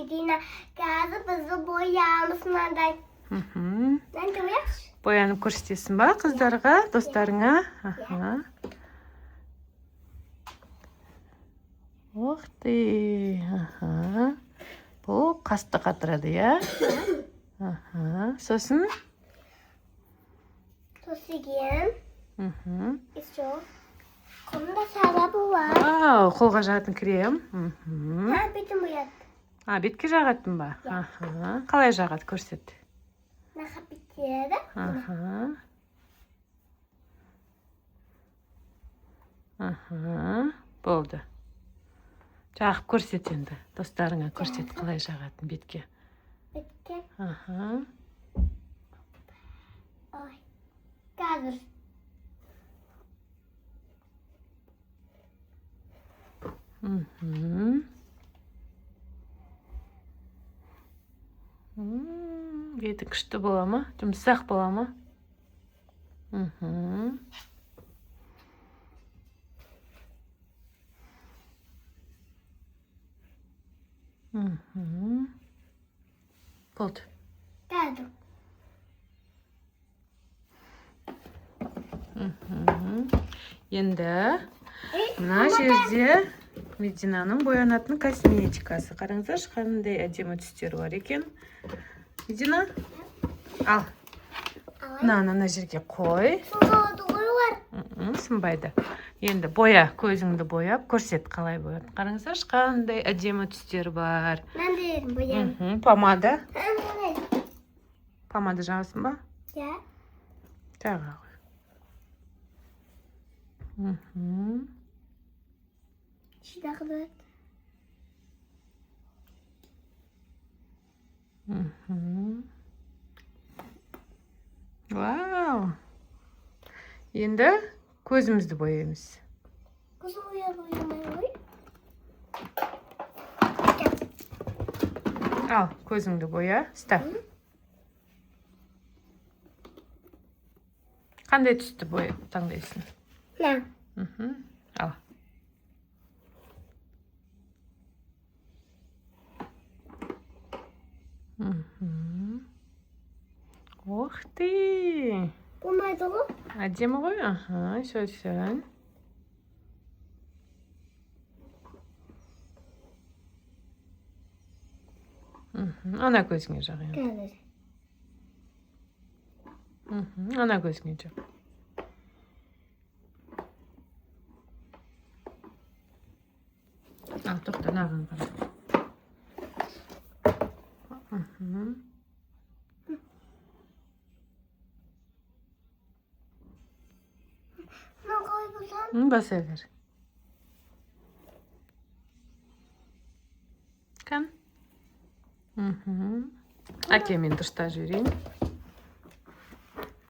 Medina қазір бізді боямыз мынандай. Мынандай бояшы. Боянып көрсетесің ба қыздарға, достарыңа? Ух ты. Бұл қасты қатырады, я? Сосын? Сосын. Еще. Қолында сабабы бар. Вау, қолға жағатын крем. Бетін бояды. Бетке жағатын ба? Қалай жағады, көрсет. Нақа бітеді. Болды. Жағып көрсет енді. Достарыңа көрсет, қалай жағатын бетке. Бетке. Ой. Қазір. Беті күшті бола ма? Жұмсақ бола ма? Болды. Қазір. Енді мына жерде Мединаның боянатын косметикасы. Қараңыздаршы, қандай әдемі түстері бар екен. Медина, ал. Мына жерге қой. Сынбайды. Енді боя, көзіңді бояп, көрсет қалай бояды. Қараңыздаршы, қандай әдемі түстері бар. Мынандай боям. Помада. Помада жағасың ба? Иә. Жағы ғой. Шыдақы. Вау! Енді көзімізді боямыз. Көзі боямай ғой. Ал, көзіңді боя. Ұста. Қандай түсті боя таңдайсың? Ал. Ух ты! Болмайды ғой? Әдемі ғой? Шөл. Ана көзіңе жақ. Қазір. Ана көзіңе жақ. Тоқта, наған қара. Баса бер. Кән? Әкемен дұрыстап жіберейін.